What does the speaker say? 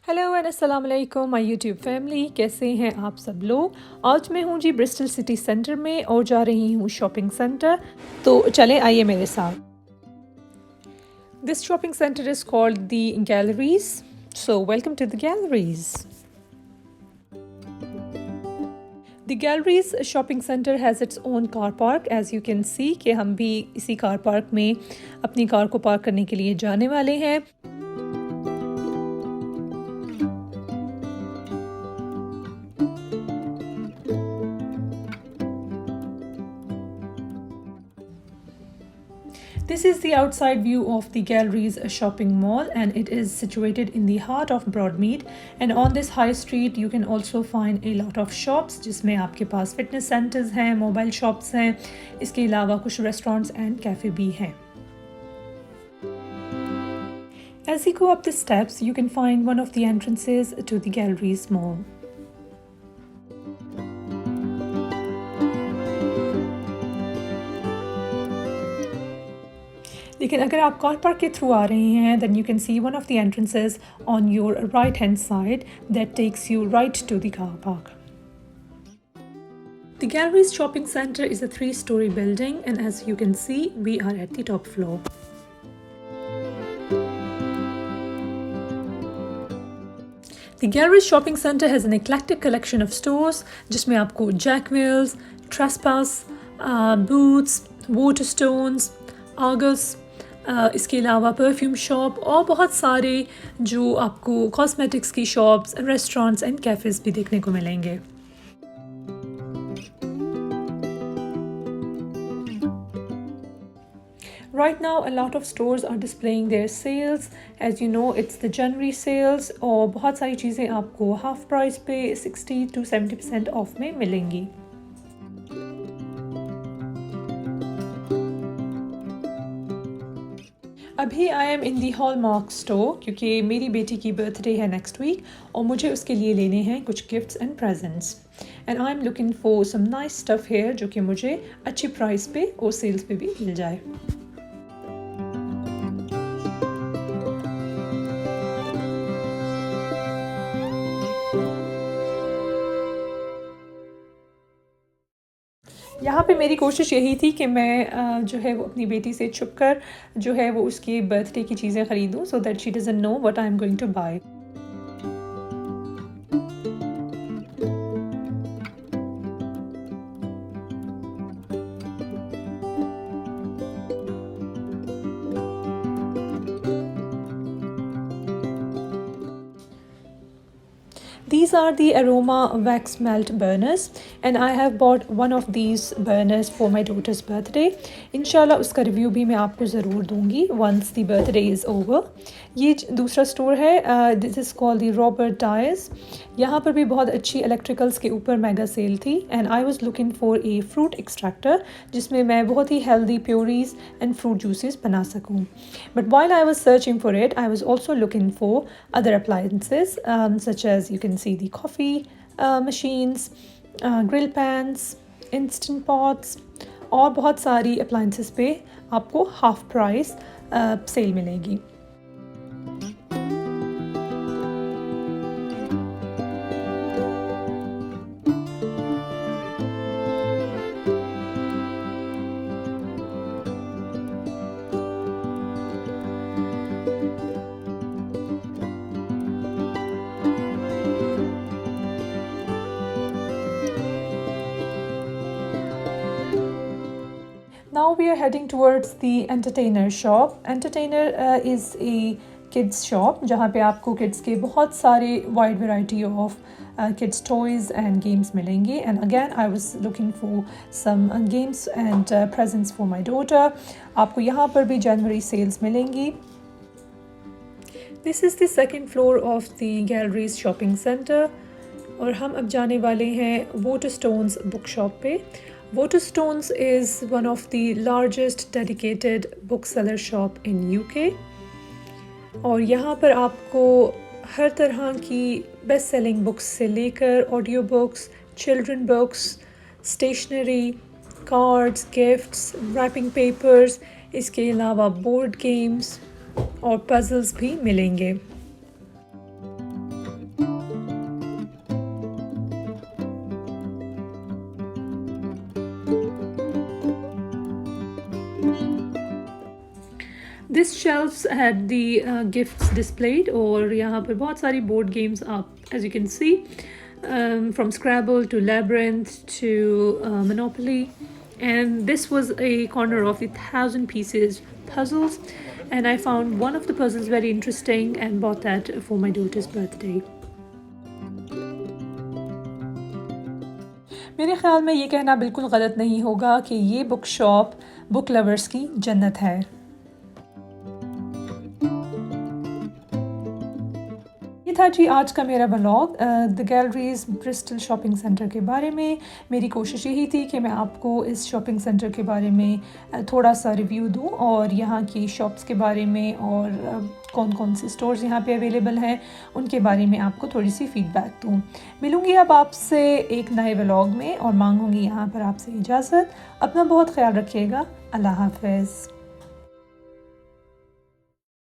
Hello and अस्सलाम वालेकुम my YouTube family, कैसे हैं आप सब लोग। आज मैं हूं जी ब्रिस्टल सिटी सेंटर में और जा रही हूं शॉपिंग सेंटर। तो चलें आइए मेरे साथ। This shopping centre is called the Galleries, so welcome to the Galleries. The Galleries Shopping Center has its own car park, as you can see कि हम भी इसी कार पार्क में अपनी कार को पार्क करने के लिए जाने वाले हैं। This is the outside view of the Galleries shopping mall, and it is situated in the heart of Broadmead. And on this high street you can also find a lot of shops जिसमें आपके पास fitness centers हैं, mobile shops हैं, इसके अलावा कुछ restaurants and cafe भी हैं। As you go up the steps, you can find one of the entrances to the Galleries mall. लेकिन अगर आप कार पार्क के थ्रू आ रहे हैं then you can see one of the entrances on your right hand side that takes you right to the car park. The Galleries Shopping Center is a 3-story building, and as you can see we are at the top floor. The Galleries Shopping Center has an eclectic collection of stores जिसमें आपको Jackwells, Trespass, Boots, Waterstones, Argos, इसके अलावा perfume shop और बहुत सारे जो आपको cosmetics की शॉप्स, रेस्टोरेंट्स एंड कैफ़ेज़ भी देखने को मिलेंगे। Right now a lot of stores are displaying their sales. As you know it's the January sales और बहुत सारी चीज़ें आपको हाफ प्राइस पे 60 to 70% ऑफ में मिलेंगी। अभी I am in the hallmark store क्योंकि मेरी बेटी की बर्थडे है नेक्स्ट वीक और मुझे उसके लिए लेने हैं कुछ gifts and presents, and I am looking for some nice stuff here जो कि मुझे अच्छी प्राइस पे और सेल्स पे भी मिल जाए। यहाँ पे मेरी कोशिश यही थी कि मैं जो है वो अपनी बेटी से छुपकर जो है वो उसकी बर्थडे की चीज़ें ख़रीदूँ so that she doesn't know what I am going to buy. These are the aroma wax melt burners, and I have bought one of these burners for my daughter's birthday. इंशाल्लाह उसका review भी मैं आपको ज़रूर दूँगी once the birthday is over. ये दूसरा store है, this is called the Robert Dyers. यहाँ पर भी बहुत अच्छी इलेक्ट्रिकल्स के ऊपर मेगा सेल थी, and I was looking for a fruit extractor जिसमें मैं बहुत ही healthy purees and fruit juices बना सकूँ. But while I was searching for it, I was also looking for other appliances such as you can see the coffee machines, grill pans, instant pots और बहुत सारी appliances पे आपको half price cell मिलेगी। Now we are heading towards the Entertainer shop. Entertainer is a kids shop जहाँ पे आपको kids के बहुत सारे wide variety of kids toys and games मिलेंगे, and again I was looking for some games and presents for my daughter. आपको यहाँ पर भी January sales मिलेंगी। This is the second floor of the Galleries shopping center और हम अब जाने वाले हैं Waterstones book shop पे। Waterstones is one of the largest dedicated bookseller shop in UK और यहाँ पर आपको हर तरह की बेस्ट सेलिंग बुक्स से लेकर audio books, children books, stationery, cards, gifts, wrapping papers, इसके अलावा बोर्ड गेम्स और पजल्स भी मिलेंगे। This shelves had the gifts displayed और यहाँ पर बहुत सारी बोर्ड गेम्स आप as you can see from Scrabble to Labyrinth to Monopoly, and this was a corner of the 1,000 pieces puzzles, and I found one of the puzzles very interesting and bought that for my daughter's birthday. मेरे ख्याल में ये कहना बिल्कुल गलत नहीं होगा कि ये बुक शॉप बुक लवर्स की जन्नत है। ये था जी आज का मेरा vlog the galleries Bristol shopping centre के बारे में। मेरी कोशिश यही थी कि मैं आपको इस शॉपिंग सेंटर के बारे में थोड़ा सा रिव्यू दूं और यहाँ की शॉप्स के बारे में और कौन कौन से स्टोर्स यहाँ पे अवेलेबल हैं उनके बारे में आपको थोड़ी सी फीडबैक दूं। मिलूँगी अब आपसे एक नए व्लॉग में और मांगूँगी यहाँ पर आपसे इजाज़त। अपना बहुत ख्याल रखिएगा। अल्लाह हाफ़िज़।